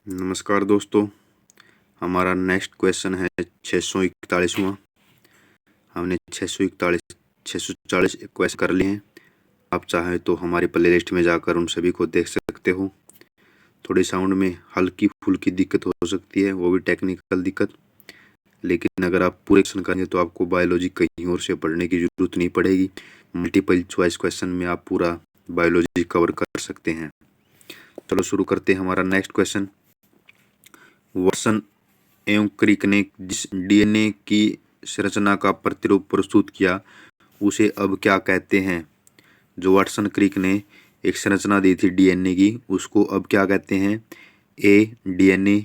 नमस्कार दोस्तों, हमारा नेक्स्ट क्वेश्चन है 641वां। हमने 640 क्वेश्चन कर लिए हैं। आप चाहें तो हमारी प्ले लिस्ट में जाकर उन सभी को देख सकते हो। थोड़ी साउंड में हल्की फुल्की दिक्कत हो सकती है, वो भी टेक्निकल दिक्कत, लेकिन अगर आप पूरे क्वेश्चन करेंगे तो आपको बायोलॉजी कहीं और से पढ़ने की जरूरत नहीं पड़ेगी। मल्टीपल चॉइस क्वेश्चन में आप पूरा बायोलॉजी कवर कर सकते हैं। चलो शुरू करते हैं हमारा नेक्स्ट क्वेश्चन। वाटसन एवं क्रिक ने जिस डीएनए की संरचना का प्रतिरूप प्रस्तुत किया उसे अब क्या कहते हैं? जो वाटसन क्रिक ने एक संरचना दी थी डीएनए की, उसको अब क्या कहते हैं? A DNA,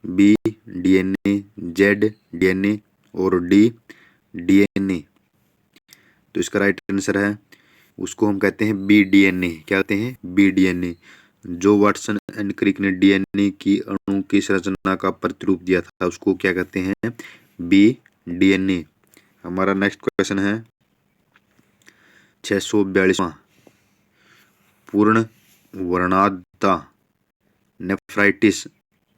B DNA, Z DNA और डी डीएनए। तो इसका राइट आंसर है, उसको हम कहते हैं बी डीएनए। क्या कहते हैं? B DNA. जो वाटसन एंड क्रिक ने डीएनए की अणु की संरचना का प्रतिरूप दिया था उसको क्या कहते हैं? B DNA. हमारा नेक्स्ट क्वेश्चन है 642वां। पूर्ण वर्णांधता नेफ्राइटिस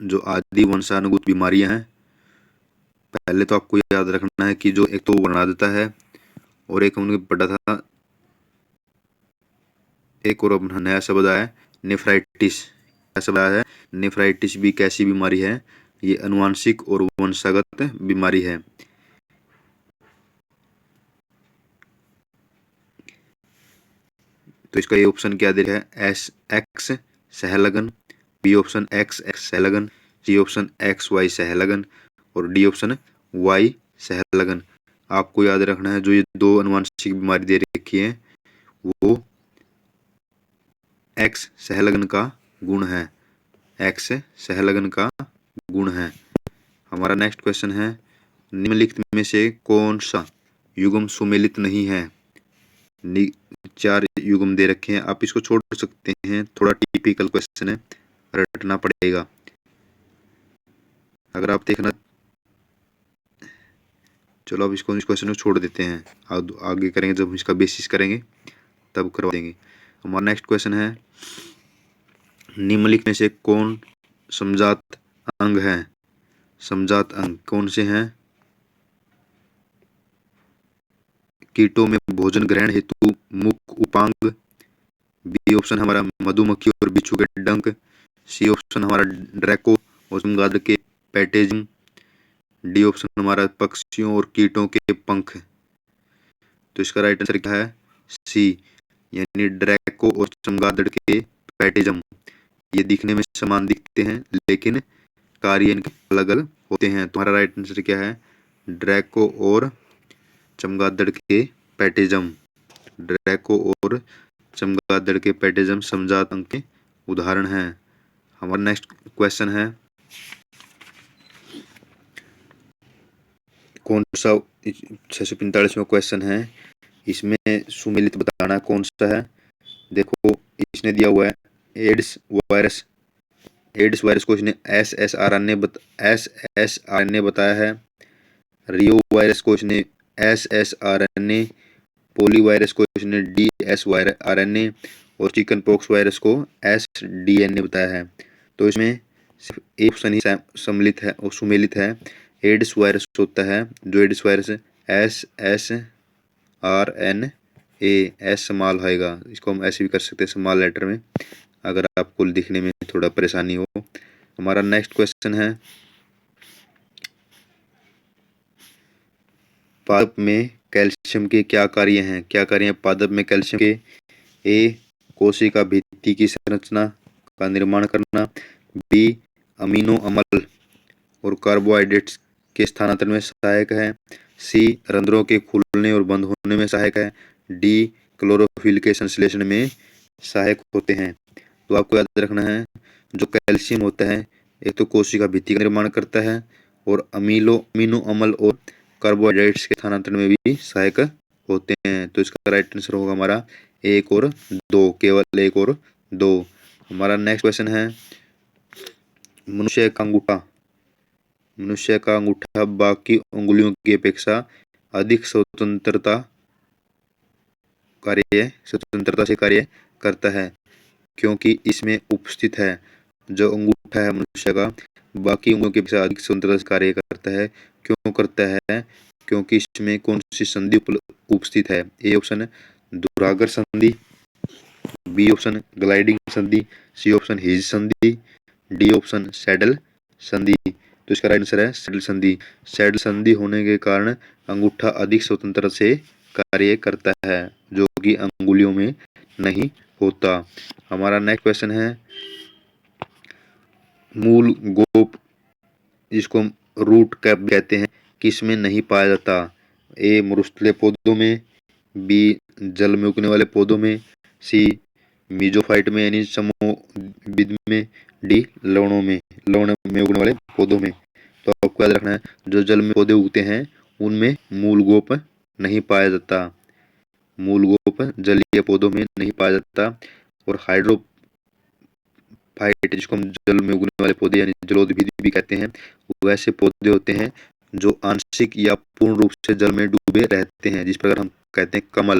जो आदि वंशानुगत बीमारियां हैं। पहले तो आपको याद रखना है कि जो एक तो वर्णांधता है और एक हमने पढ़ा था, एक और अपना नया शब्द आया है नेफ्राइटिस। क्या शब्द आया है? नेफ्राइटिस भी कैसी बीमारी है? ये अनुवांशिक और वंशागत बीमारी है। तो इसका ये ऑप्शन क्या दे रहा है? एस एक्स सहलगन, बी ऑप्शन एक्स एक्स सहलगन, सी ऑप्शन एक्स वाई सहलगन और डी ऑप्शन वाई सहलगन। आपको याद रखना है जो ये दो अनुवांशिक बीमारी दे रखी है वो एक्स सहलगन का गुण है। एक्स सहलगन का गुण है। हमारा नेक्स्ट क्वेश्चन है निम्नलिखित में से कौन सा युग्म सुमेलित नहीं है? 4 युग्म दे रखे हैं, आप इसको छोड़ सकते हैं, थोड़ा टिपिकल क्वेश्चन है, रटना पड़ेगा। अगर आप देखना, चलो अब इस क्वेश्चन को छोड़ देते हैं, आगे करेंगे जब हम इसका बेसिस करेंगे तब करवा देंगे। हमारा नेक्स्ट क्वेश्चन है निम्नलिखित में से कौन समजात अंग है? समजात अंग कौन से हैं? कीटों में भोजन ग्रहण हेतु मुख उपांग, बी ऑप्शन हमारा मधुमक्खी और बिच्छू के डंक, सी ऑप्शन हमारा ड्रैको और चमगादड़ के पैटेजिंग, डी ऑप्शन हमारा पक्षियों और कीटों के पंख। तो इसका राइट आंसर क्या है? सी, यानी ड्रैको और चमगादड़ के पैटेजम। ये दिखने में समान दिखते हैं लेकिन कार्य इनके अलग अलग होते हैं। तुम्हारा राइट आंसर क्या है? ड्रैको और चमगादड़ के पैटेजम। ड्रैको और चमगादड़ के पैटेजम समजात अंग के उदाहरण हैं। हमारा नेक्स्ट क्वेश्चन है कौन सा? 645वां क्वेश्चन है, इसमें सुमेलित बताना कौन सा है? देखो इसने दिया हुआ है एड्स वायरस। एड्स वायरस को इसने S S R N A बताया है। रियो वायरस को इसने S S R N A, polio virus को इसने D S R N A और चिकन पॉक्स वायरस को एस डी एन ए बताया है। तो इसमें सिर्फ एक ऑप्शन ही सम्मिलित है और सुमेलित है। एड्स वायरस होता है, जो AIDS virus S S R N A, S small आएगा, इसको हम ऐसे भी कर सकते हैं स्मॉल लेटर में अगर आपको दिखने में थोड़ा परेशानी हो। हमारा नेक्स्ट क्वेश्चन है पादप में कैल्शियम के क्या कार्य हैं? क्या कार्य हैं पादप में कैल्शियम के? ए कोशिका भित्ति की संरचना का निर्माण करना, बी अमीनो अम्ल और कार्बोहाइड्रेट्स के स्थानांतरण में सहायक है, सी रंध्रों के खुलने और बंद होने में सहायक है, डी क्लोरोफिल के संश्लेषण में सहायक होते हैं। तो आपको याद रखना है जो कैल्शियम होता है एक तो कोशिका भित्ति का निर्माण करता है और अमीनो अम्ल और कार्बोहाइड्रेट्स के स्थानांतरण में भी सहायक होते हैं। तो इसका राइट आंसर होगा हमारा एक और दो, केवल एक और दो। हमारा नेक्स्ट क्वेश्चन है मनुष्य का अंगूठा बाकी उंगलियों की अपेक्षा अधिक स्वतंत्रता से कार्य करता है क्योंकि इसमें उपस्थित है जो अंगूठा है मनुष्य का बाकी अंगों के अपेक्षा अधिक स्वतंत्रता से कार्य करता है। क्यों करता है? क्योंकि इसमें कौन सी संधि उपस्थित है? ए ऑप्शन दुरागर संधि, बी ऑप्शन ग्लाइडिंग संधि, सी ऑप्शन हिज संधि, डी ऑप्शन सैडल संधि। तो इसका राइट आंसर है सैडल संधि। सैडल संधि होने के कारण अंगूठा अधिक स्वतंत्र से कार्य करता है, जो कि अंगुलियों में नहीं होता। हमारा नेक्स्ट क्वेश्चन है मूल गोप, जिसको हम रूट कैप कहते हैं, किस में नहीं पाया जाता? ए मरुस्थलीय पौधों में, बी जल में उगने वाले पौधों में, सी मीजोफाइट में यानी समूहविद में, डी लवण में उगने वाले पौधों में। तो आपको याद रखना है जो जल में पौधे उगते हैं उनमें मूल गोप नहीं पाया जाता। मूल गोप जलीय पौधों में नहीं पाया जाता। और हाइड्रोफाइट, जिसको हम जल में उगने वाले पौधे यानी जलोद्भिद भी कहते हैं, वैसे पौधे होते हैं जो आंशिक या पूर्ण रूप से जल में डूबे रहते हैं, जिस प्रकार हम कहते हैं कमल,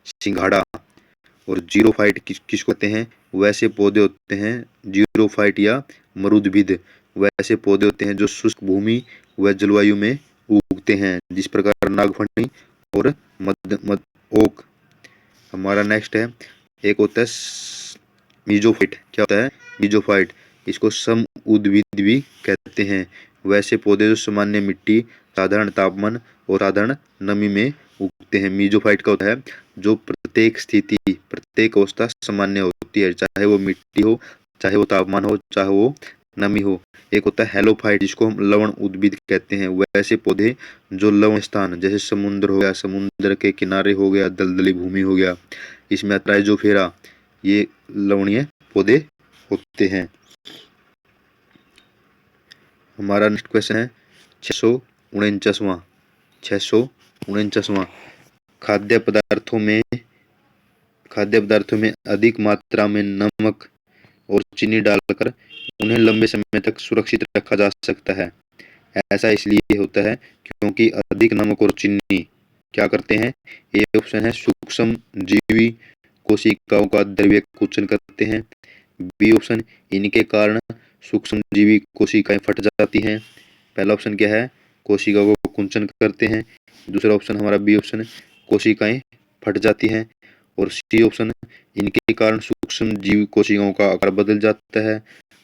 सिंघाड़ा। और जीरोफाइट किसको कहते हैं? वैसे पौधे होते हैं जीरोफाइट या मरुद्भिद, वैसे पौधे होते हैं जो शुष्क भूमि व जलवायु में उगते हैं, जिस प्रकार नागफनी और मध्य ओक। हमारा नेक्स्ट है एक होता है मीजोफाइट। क्या होता है? मीजोफाइट। इसको सम उद्भिद भी कहते हैं। वैसे पौधे जो सामान्य मिट्टी, साधारण तापमान और साधारण नमी में उगते हैं। मीजोफाइट का होता है जो प्रत्येक स्थिति, प्रत्येक अवस्था सामान्य होती है, चाहे वो मिट्टी हो, चाहे वो तापमान हो, चाहे वो नमी हो। एक होता है हेलोफाइट, जिसको हम लवण उद्भिद कहते हैं। वैसे पौधे जो लवण स्थान जैसे समुद्र हो गया, समुद्र के किनारे हो गया, दलदली भूमि हो गया, इसमें आता है जोफेरा, ये लवणीय पौधे होते हैं। हमारा नेक्स्ट क्वेश्चन है 649वां। 649वां खाद्य पदार्थों में अधिक मात्रा में नमक और चीनी डालकर उन्हें लंबे समय तक सुरक्षित रखा जा सकता है। ऐसा इसलिए होता है क्योंकि अधिक नमक और चीनी क्या करते हैं? ए ऑप्शन है सूक्ष्म जीवी कोशिकाओं का द्रव्य कुंचन करते हैं, बी ऑप्शन इनके कारण सूक्ष्म जीवी कोशिकाएं फट जाती हैं। पहला ऑप्शन क्या है? कोशिकाओं को कुंचन करते हैं। दूसरा ऑप्शन हमारा बी ऑप्शन कोशिकाएं फट जाती हैं। और सी ऑप्शन इनके कारण सूक्ष्म जीव कोशिकाओं का आकार बदल जाता है।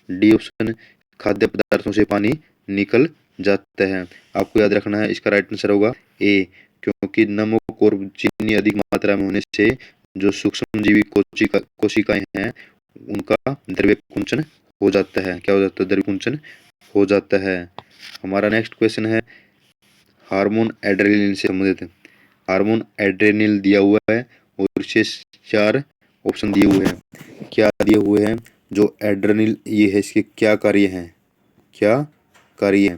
डी ऑप्शन खाद्य पदार्थों से पानी निकल जाता है। आपको याद रखना है इसका राइट आंसर होगा ए, क्योंकि नमक और चीनी अधिक मात्रा में होने से जो सूक्ष्म जीवी कोशिकाएं हैं उनका द्रव्य कुंचन हो जाता है। क्या हो जाता है? द्रव्य कुंचन हो जाता है। हमारा नेक्स्ट क्वेश्चन है हार्मोन एड्रेनलिन से संबंधित। हार्मोन एड्रेनलिन दिया हुआ है और इसे 4 ऑप्शन दिए हुए हैं। क्या दिए हुए हैं? जो एड्रेनलिन ये है, इसके क्या कार्य हैं? क्या कार्य है?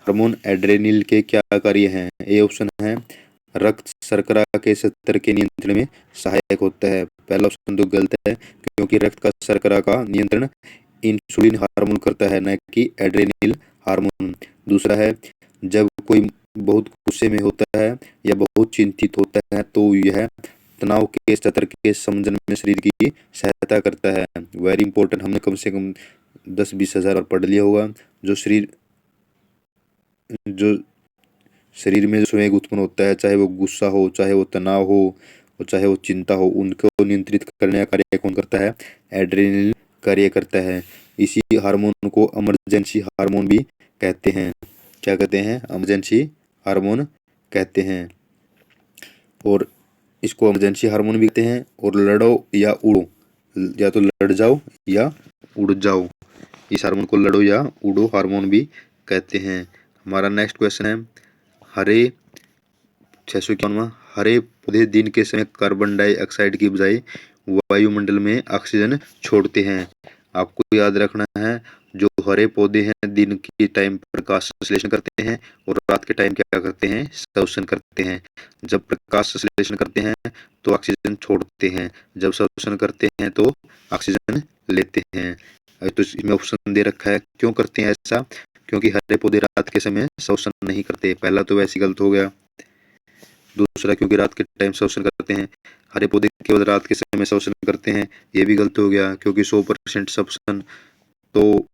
हार्मोन एड्रेनलिन के क्या कार्य हैं? ए ऑप्शन है रक्त शर्करा के स्तर के नियंत्रण में सहायक होता है। पहला ऑप्शन तो गलत है, क्योंकि रक्त का शर्करा का नियंत्रण इंसुलिन हार्मोन करता है, न कि एड्रेनलिन हार्मोन। दूसरा है जब कोई बहुत गुस्से में होता है या बहुत चिंतित होता है तो यह तनाव के स्तर के समझने में शरीर की सहायता करता है। वेरी इंपॉर्टेंट, हमने कम से कम 10-20 हजार बार पढ़ लिया होगा। जो शरीर में जो संवेग उत्पन्न होता है, चाहे वो गुस्सा हो, चाहे वो तनाव हो और चाहे वो चिंता हो, उनको नियंत्रित करने का कार्य कौन करता है? एड्रेनलिन कार्य करता है। इसी हार्मोन को इमरजेंसी हार्मोन भी कहते हैं। क्या कहते हैं? इमरजेंसी हार्मोन कहते हैं। और इसको इमरजेंसी हार्मोन भी कहते हैं। और लड़ो या उड़ो, या तो लड़ जाओ या उड़ जाओ, इस हार्मोन को लड़ो या उड़ो हार्मोन भी कहते हैं। हमारा नेक्स्ट क्वेश्चन है हरे 651वां हरे पौधे दिन के समय कार्बन डाइऑक्साइड की बजाय वायुमंडल में ऑक्सीजन छोड़ते हैं। आपको याद रखना है जो हरे पौधे हैं दिन के टाइम प्रकाश संश्लेषण करते हैं और रात के टाइम क्या करते हैं? शोषण करते हैं। जब प्रकाश संश्लेषण करते हैं तो ऑक्सीजन छोड़ते हैं, जब शोषण करते हैं तो ऑक्सीजन लेते हैं। तो इसमें ऑप्शन दे रखा है क्यों करते हैं ऐसा? क्योंकि हरे पौधे रात के समय शोषण नहीं करते। पहला तो वैसे गलत हो गया। दूसरा क्योंकि रात के टाइम शोषण करते हैं, हरे पौधे केवल रात के समय शोषण करते हैं, ये भी गलत हो गया। क्योंकि 100% शोषण तो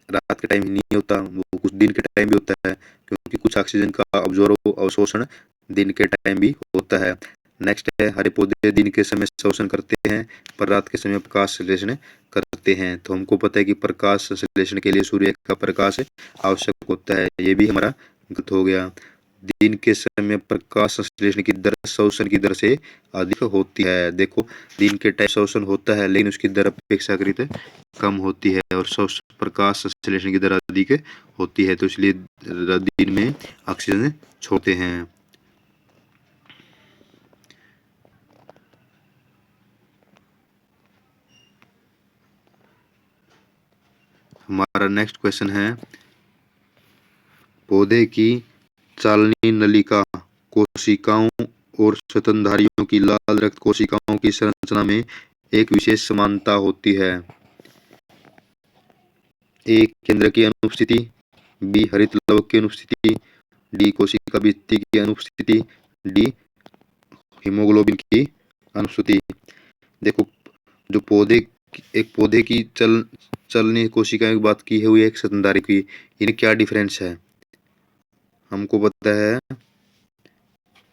रात के टाइम ही नहीं होता, वो कुछ दिन के टाइम भी होता है, क्योंकि कुछ ऑक्सीजन का अवशोषण दिन के टाइम भी होता है। नेक्स्ट है, हरे पौधे दिन के समय शोषण करते हैं पर रात के समय प्रकाश संश्लेषण करते हैं। तो हमको पता है कि प्रकाश संश्लेषण के लिए सूर्य का प्रकाश आवश्यक होता है, ये भी हमारा गलत हो गया। दिन के समय प्रकाश संश्लेषण की दर शोषण की दर से अधिक होती है। देखो, दिन के टाइम शोषण होता है लेकिन उसकी दर अपेक्षाकृत कम होती है और प्रकाश संश्लेषण की दर अधिक होती है, तो इसलिए दिन में ऑक्सीजन छोड़ते हैं। हमारा नेक्स्ट क्वेश्चन है, पौधे की चालनी नलिका कोशिकाओं और स्तनधारियों की लाल रक्त कोशिकाओं की संरचना में एक विशेष समानता होती है। ए, केंद्र की अनुपस्थिति, बी, हरित लवक की अनुपस्थिति, डी, कोशिका भित्ति की अनुपस्थिति, डी, हीमोग्लोबिन की अनुपस्थिति। देखो, जो एक पौधे की चलनी कोशिकाओं की बात की हुई है, एक स्तनधारी की, इनमें क्या डिफरेंस है हमको पता है।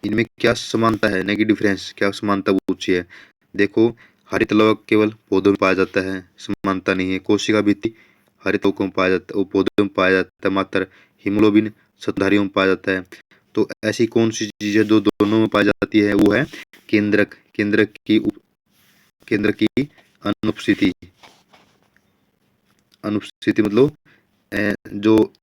इनमें क्या समानता है, नहीं कि डिफरेंस, क्या समानता पूछी है। देखो, हरित लवक केवल पौधों में पाया जाता है, समानता नहीं है। कोशिका भित्ति हरित लवकों में पाया जाता है, वो पौधों में पाया जाता है मात्र। हीमोग्लोबिन स्तनधारियों में पाया जाता है। तो ऐसी कौन सी चीज है जो दोनों में पाई जाती है, वो है केंद्रक। केंद्र की अनुपस्थिति। अनुपस्थिति मतलब जो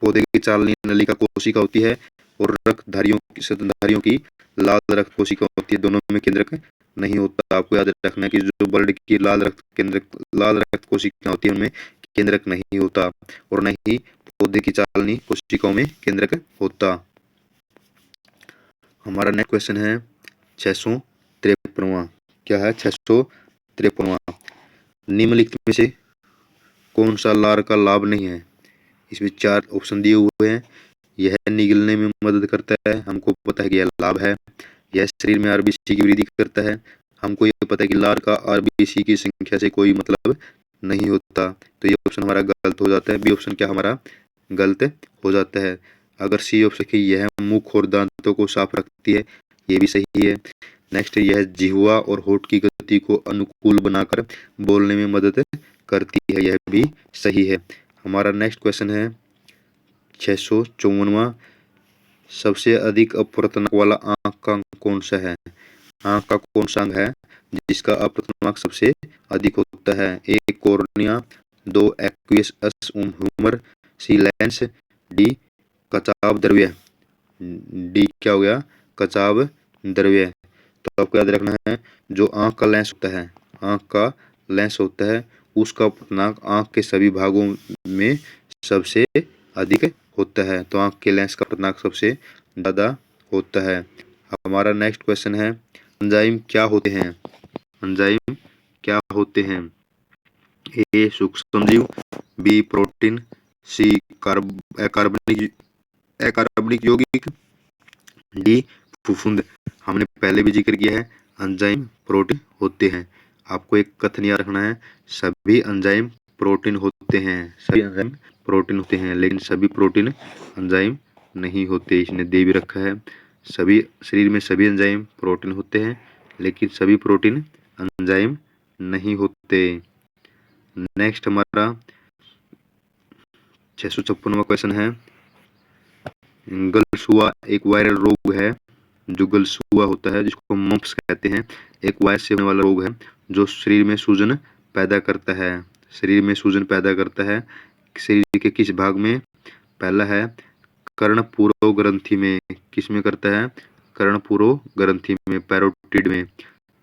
पौधे की चालनी नलिका कोशिका होती है और स्तनधारियों की लाल रक्त कोशिका होती है, दोनों में केंद्रक नहीं होता। आपको याद रखना है कि जो बर्ड की लाल रक्त कोशिका होती है उनमें केंद्रक नहीं होता और न ही पौधे की चालनी कोशिकाओं में केंद्रक होता। हमारा नेक्स्ट क्वेश्चन है 653वां। क्या है 653वां? निम्नलिखित में से कौन सा लार का लाभ नहीं है? इसमें 4 ऑप्शन दिए हुए हैं। यह निगलने में मदद करता है, हमको पता है कि यह लाभ है। यह शरीर में आरबीसी की वृद्धि करता है, हमको यह पता है कि लार का आरबीसी की संख्या से कोई मतलब नहीं होता। तो ये ऑप्शन हमारा गलत हो जाता है। बी ऑप्शन क्या हमारा गलत हो जाता है। अगर सी ऑप्शन की यह मुख और दांतों को साफ रखती है, ये भी सही है। नेक्स्ट, यह जिह्वा और होठ की गति को अनुकूल बनाकर बोलने में मदद करती है, यह भी सही है। हमारा नेक्स्ट क्वेश्चन है 654वां। सबसे अधिक अपवर्तनांक वाला आंख का अंग कौन सा है? आंख का कौन सा अंग है जिसका अपवर्तनांक सबसे अधिक होता है? ए, कॉर्निया, 2, एक्वियस ह्यूमर, सी, लेंस, डी, कचाव द्रव्य। डी क्या हो गया? कचाव द्रव्य। तो आपको याद रखना है, जो आंख का लेंस होता है, आंख का लेंस होता है, उसका अपवर्तनांक आंख के सभी भागों में सबसे अधिक होता है। तो आंख के लेंस का अपवर्तनांक सबसे ज्यादा होता है। हमारा नेक्स्ट क्वेश्चन है, एंजाइम क्या होते हैं? एंजाइम क्या होते हैं? ए, सूक्ष्मजीव, बी, प्रोटीन, सी, अकार्बनिक यौगिक, डी, फफूंद। हमने पहले भी जिक्र किया है, एंजाइम प्रोटीन होते हैं। आपको एक कथन याद रखना है, सभी एंजाइम प्रोटीन होते हैं। सभी एंजाइम प्रोटीन होते हैं, लेकिन सभी प्रोटीन एंजाइम नहीं होते। इसने दे भी रखा है, सभी शरीर में सभी एंजाइम प्रोटीन होते हैं, लेकिन सभी प्रोटीन एंजाइम नहीं होते। नेक्स्ट हमारा 656वां क्वेश्चन है, गलसुआ एक वायरल रोग है। जो गलसुआ होता है, जिसको मम्प्स कहते हैं, एक वायरस से होने वाला रोग है जो शरीर में सूजन पैदा करता है। शरीर में सूजन पैदा करता है शरीर के किस भाग में? पहला है कर्णपूरो ग्रंथि में। किस में करता है? कर्णपूरो ग्रंथि में, पैरोटिड में।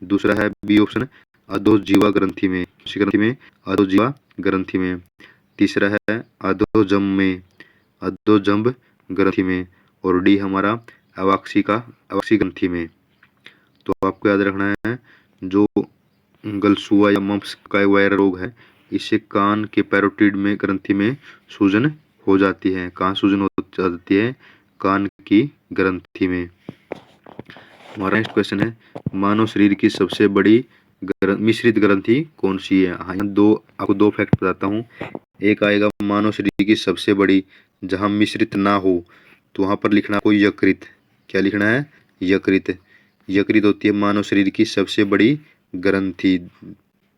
दूसरा है बी ऑप्शन, अधोजीवा ग्रंथि में। किस ग्रंथि में? अधोजीवा ग्रंथि में। तीसरा है अधोजंब ग्रंथि में। और डी हमारा अवाक्षी ग्रंथि में। तो आपको याद रखना है, जो गलसुआ या मम्प्स का वायरल रोग है, इससे कान के पैरोटिड में ग्रंथि में सूजन हो जाती है। कहाँ सूजन हो जाती है? कान की ग्रंथि में। हमारा नेक्स्ट क्वेश्चन है, मानव शरीर की सबसे बड़ी मिश्रित ग्रंथि कौन सी है? हाँ, आपको दो फैक्ट बताता हूँ। एक आएगा मानव शरीर की सबसे बड़ी, जहाँ मिश्रित ना हो तो वहां पर लिखना कोई यकृत। क्या लिखना है? यकृत। यकृत होती है मानव शरीर की सबसे बड़ी ग्रंथि।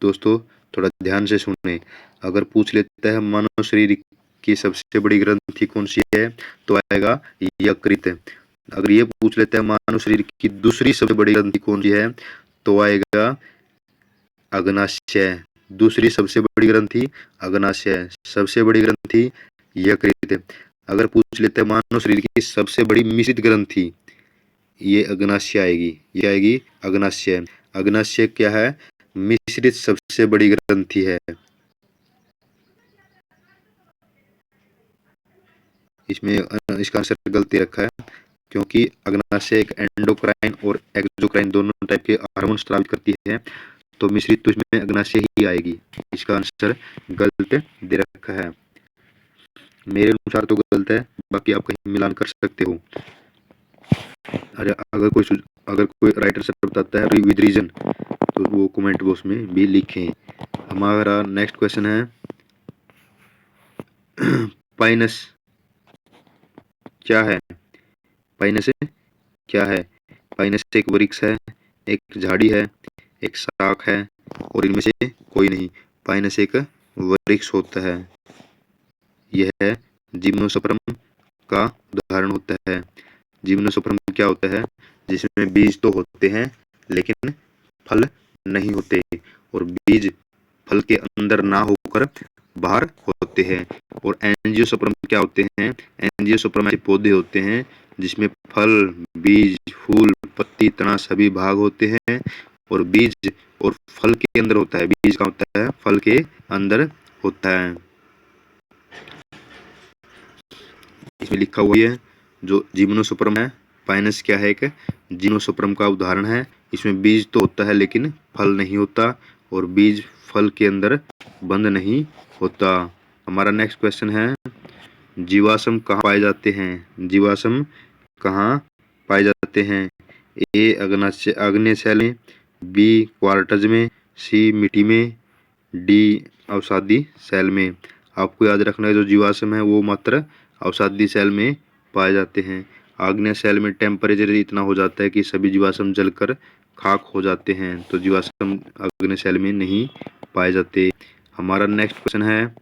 दोस्तों थोड़ा ध्यान से सुने। अगर पूछ लेता है मानव शरीर की सबसे बड़ी ग्रंथि कौन सी है, तो आएगा यकृत। अगर ये पूछ लेता है मानव शरीर की दूसरी सबसे बड़ी ग्रंथि कौन सी है, तो आएगा अग्नाशय। दूसरी सबसे बड़ी ग्रंथि अग्नाशय, सबसे बड़ी ग्रंथि यकृत। अगर पूछ लेते हैं मानव शरीर की सबसे बड़ी मिश्रित ग्रंथि, ये अग्नाशय आएगी। ये आएगी अग्नाशय। अग्नाशय क्या है? मिश्रित सबसे बड़ी ग्रंथि है। इसमें इसका आंसर गलती रखा है, क्योंकि अग्नाशय एक एंडोक्राइन और एक्सोक्राइन दोनों टाइप के हार्मोन स्रावित करती है, तो मिश्रित तो इसमें अग्नाशय ही आएगी। इसका आंसर गलत दे रखा है। मेरे अनुसार तो गलत है, बाकी आप कहीं मिलान कर सकते हो। अरे अगर कोई राइटर सर बताता है विद रीजन, तो वो कमेंट बॉक्स में भी लिखें। हमारा नेक्स्ट क्वेश्चन है पाइनस क्या है? पाइनस क्या है? पाइनस एक वृक्ष है, एक झाड़ी है, एक शाख है, और इनमें से कोई नहीं। पाइनस एक वृक्ष होता है। यह जिम्नोस्पर्म का उदाहरण होता है। जिम्नोस्पर्म क्या होता है? जिसमें बीज तो होते हैं लेकिन फल नहीं होते, और बीज फल के अंदर ना होकर बाहर होते हैं। और एंजियोस्पर्म क्या होते हैं? एंजियोस्पर्म ऐसे पौधे होते हैं जिसमें फल, बीज, फूल, पत्ती, तना सभी भाग होते हैं, और बीज और फल के अंदर होता है। बीज का होता है, फल के अंदर होता है। इसमें लिखा हुआ है जो जिम्नोस्पर्म है, पाइनस क्या है? एक जिम्नोस्पर्म का उदाहरण है। इसमें बीज तो होता है लेकिन फल नहीं होता, और बीज फल के अंदर बंद नहीं होता। हमारा नेक्स्ट क्वेश्चन है जीवाश्म कहाँ पाए जाते हैं? जीवाश्म कहाँ पाए जाते हैं? ए आग्नेय शैल में, बी क्वार्टज में, सी मिट्टी में, डी अवसादी शैल में। आपको याद रखना है जो जीवाश्म है वो मात्र अवसादी शैल में पाए जाते हैं। आग्नेय शैल में टेम्परेचर इतना हो जाता है कि सभी जीवाश्म जलकर खाक हो जाते हैं, तो जीवाश्म आग्नेय शैल में नहीं पाए जाते। हमारा नेक्स्ट क्वेश्चन है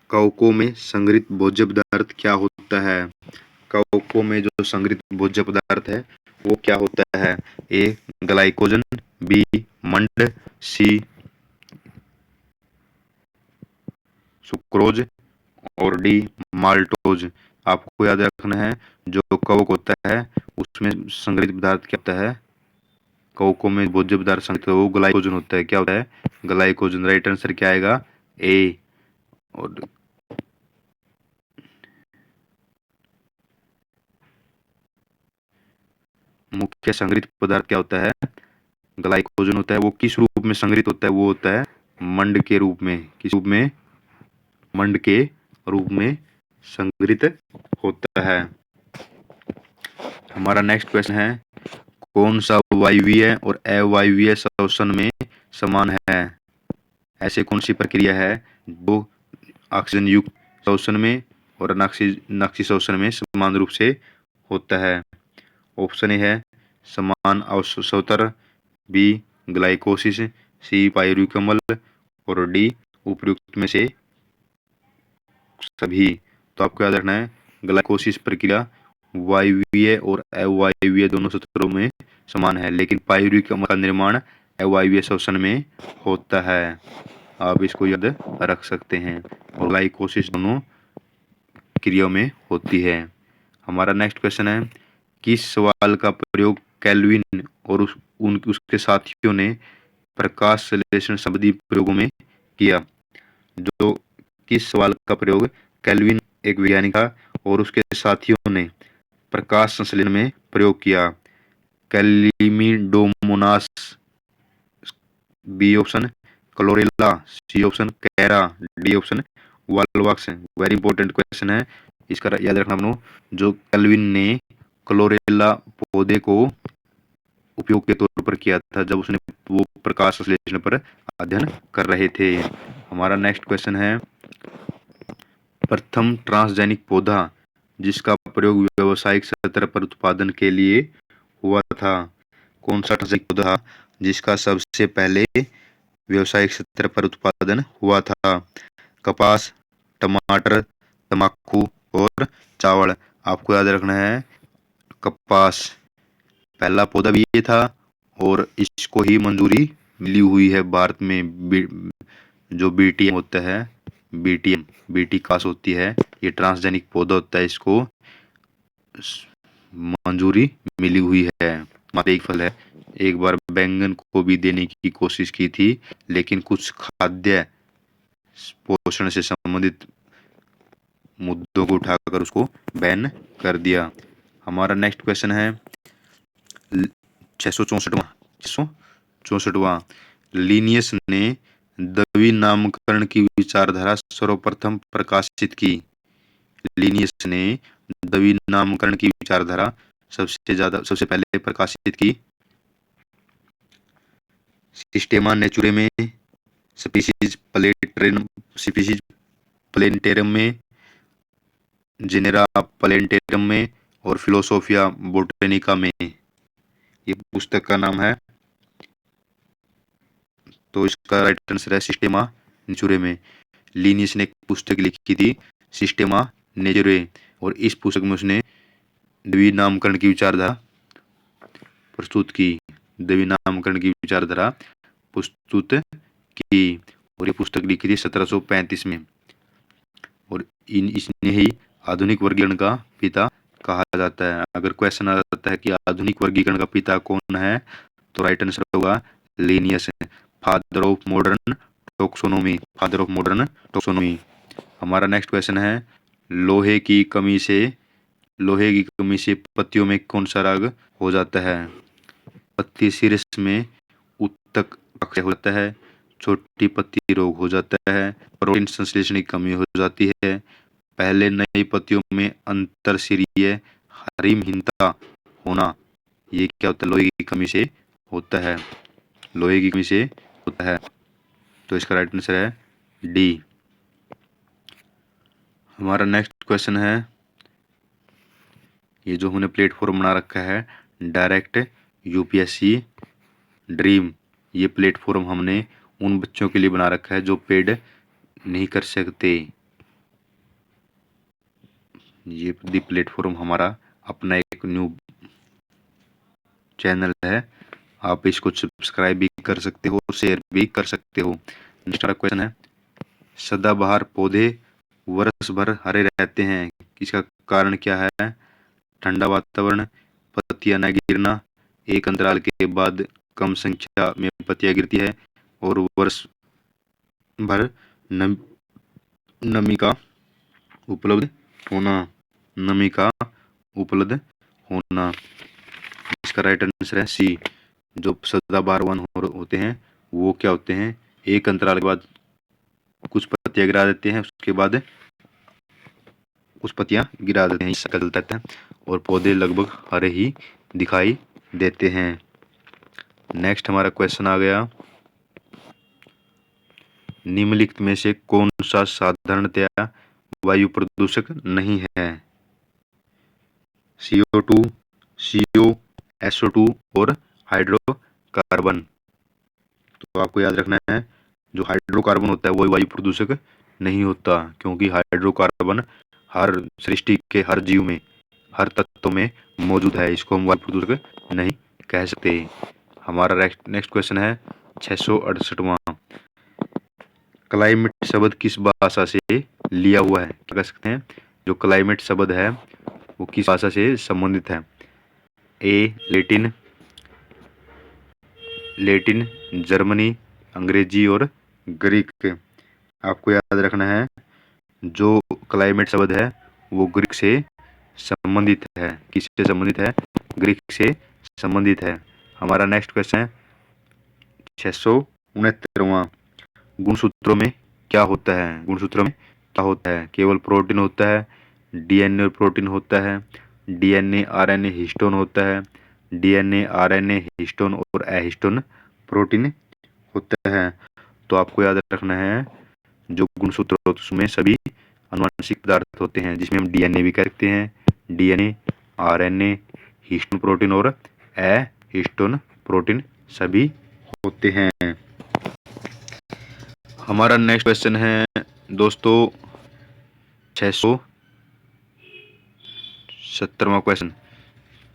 कवकों में संग्रहित भोज्य पदार्थ क्या होता है? कवकों में जो संग्रहित भोज्य पदार्थ है वो क्या होता है? ए ग्लाइकोजन, बी मंड, सी सुक्रोज, और डी माल्टोज। आपको याद रखना है जो कवक होता है उसमें संग्रहित पदार्थ क्या होता है? कवकों में भोज्य पदार्थ संग्रहित वो ग्लाइकोजन होता है। क्या होता है? ग्लाइकोजन। राइट आंसर क्या आएगा? ए। और मुख्य संग्रहित पदार्थ क्या होता है? ग्लाइकोजन होता है। वो किस रूप में संग्रहित होता है? वो होता है मंड के रूप में। किस रूप में? मंड के रूप में संग्रहित होता है। हमारा नेक्स्ट क्वेश्चन है कौन सा वायवीय और अवायवीय श्वसन में समान है? ऐसे कौन सी प्रक्रिया है जो ऑक्सीजन युक्त श्वसन में और अनाक्सीय श्वसन में समान रूप से होता है? ऑप्शन ए है समान अवशोषण, बी ग्लाइकोसिस, सी पाइरूवेट अम्ल, और डी उपयुक्त में से सभी। तो आपको याद रखना है ग्लाइकोसिस प्रक्रिया वायवीय और अवायवीय दोनों सूत्रों में समान है, लेकिन पाइरूवेट अम्ल का निर्माण अवायवीय श्वसन में होता है। आप इसको याद रख सकते हैं, और ग्लाइकोसिस दोनों क्रियाओं में होती है। हमारा नेक्स्ट क्वेश्चन है किस सवाल का प्रयोग केल्विन और उसके साथियों ने प्रकाश संश्लेषण संबंधी प्रयोगों में किया? जो किस सवाल का प्रयोग केल्विन एक वैज्ञानिक था और उसके साथियों ने प्रकाश संश्लेषण में प्रयोग किया? Chlamydomonas, B option Chlorella, C option Chara, D option Volvox. Very important question है, इसका याद रखना। जो केल्विन ने क्लोरेला पौधे को उपयोग के तौर पर किया था जब उसने वो प्रकाश संश्लेषण पर अध्ययन कर रहे थे। हमारा नेक्स्ट क्वेश्चन है, प्रथम ट्रांसजेनिक पौधा जिसका प्रयोग व्यावसायिक स्तर पर उत्पादन के लिए हुआ था। कौन सा ट्रांसजेनिक पौधा था जिसका सबसे पहले व्यावसायिक स्तर पर उत्पादन हुआ था? कपास, टमाटर, तंबाकू और चावल। आपको याद रखना है कपास पहला पौधा भी ये था और इसको ही मंजूरी मिली हुई है भारत में। जो बीटीएम होता है, बीटी कास होती है, ये ट्रांसजेनिक पौधा होता है, इसको मंजूरी मिली हुई है। मात्र एक फल है। एक बार बैंगन को भी देने की कोशिश की थी लेकिन कुछ खाद्य पोषण से संबंधित मुद्दों को उठाकर उसको बैन कर दिया। हमारा नेक्स्ट क्वेश्चन है 664वां, लीनियस ने द्विनामकरण नामकरण की विचारधारा सर्वप्रथम प्रकाशित की। लीनियस ने द्विनामकरण नामकरण की विचारधारा सबसे पहले प्रकाशित की सिस्टेमा नेचुरे में, स्पीसीज प्लेनेटेरम में, जेनेरा प्लेनेटेरम में और फिलोसोफिया बोटेनिका में। ये पुस्तक का नाम है, तो इसका राइट आंसर है सिस्टेमा नेचुरे में। लीनियस ने एक पुस्तक लिखी थी सिस्टेमा नेचुरे और इस पुस्तक में उसने द्विनामकरण की विचारधारा प्रस्तुत की, द्विनामकरण की विचारधारा प्रस्तुत की और ये पुस्तक लिखी थी 1735 में। और इसने ही आधुनिक वर्गीकरण का पिता कहा जाता है। अगर क्वेश्चन आ जाता है कि आधुनिक वर्गीकरण का पिता कौन है, तो राइट आंसर होगा लीनियस, फादर ऑफ मॉडर्न टॉक्सोनोमी। हमारा नेक्स्ट क्वेश्चन है, लोहे की कमी से पत्तियों में कौन सा रोग हो जाता है? पत्ती शीर्ष में उत्तक अक्षय हो जाता है, छोटी पत्ती रोग हो जाता है, प्रोटीन संश्लेषण की कमी हो जाती है, पहले नई पत्तियों में अंतरशिरीय हरिमहीनता होना। ये क्या होता है? लोहे की कमी से होता है, लोहे की कमी से होता है। तो इसका राइट आंसर है डी। हमारा नेक्स्ट क्वेश्चन है, ये जो हमने प्लेटफॉर्म बना रखा है डायरेक्ट यूपीएससी ड्रीम, ये प्लेटफॉर्म हमने उन बच्चों के लिए बना रखा है जो पेड नहीं कर सकते। ये दी प्लेटफॉर्म हमारा अपना एक न्यू चैनल है, आप इसको सब्सक्राइब भी कर सकते हो, शेयर भी कर सकते हो। नेक्स्ट क्वेश्चन है, सदाबहार पौधे वर्ष भर हरे रहते हैं, इसका कारण क्या है? ठंडा वातावरण, पत्तियां न गिरना, एक अंतराल के बाद कम संख्या में पत्तियां गिरती है और वर्ष भर नमी का उपलब्ध होना। इसका राइट आंसर है सी। जो सदाबहार वन होते हैं वो क्या होते हैं? एक अंतराल के बाद कुछ पत्तियां गिरा देते हैं, उसके बाद कुछ पत्तियां गिरा देते हैं, इससे चलता है और पौधे लगभग हरे ही दिखाई देते हैं। नेक्स्ट हमारा क्वेश्चन आ गया, निम्नलिखित में से कौन सा साधारणतया वायु प्रदूषक नहीं है? CO2, CO, SO2 और हाइड्रोकार्बन। तो आपको याद रखना है जो हाइड्रोकार्बन होता है वो वायु प्रदूषक नहीं होता, क्योंकि हाइड्रोकार्बन हर सृष्टि के हर जीव में, हर तत्व में मौजूद है, इसको हम वायु प्रदूषक नहीं कह सकते। हमारा नेक्स्ट क्वेश्चन है 668वां, क्लाइमेट शब्द किस भाषा से लिया हुआ है? क्या कह सकते हैं? जो क्लाइमेट शब्द है वो किस भाषा से संबंधित है? ए लैटिन, जर्मनी, अंग्रेजी और ग्रीक। आपको याद रखना है जो क्लाइमेट शब्द है वो ग्रीक से संबंधित है। किससे संबंधित है? ग्रीक से संबंधित है। हमारा नेक्स्ट क्वेश्चन है 669वां, गुणसूत्रों में क्या होता है? गुणसूत्रों में क्या होता है? केवल प्रोटीन होता है, डीएनए प्रोटीन होता है, डीएनए आरएनए हिस्टोन होता है, डीएनए, आरएनए, हिस्टोन और एहिस्टोन प्रोटीन होता है। तो आपको याद रखना है जो गुणसूत्र होते हैं उसमें सभी आनुवंशिक पदार्थ होते हैं, जिसमें हम डीएनए भी कहते हैं। डीएनए, आरएनए, हिस्टोन प्रोटीन और एहिस्टोन प्रोटीन सभी होते हैं। हमारा नेक्स्ट क्वेश्चन है दोस्तों 617वां क्वेश्चन।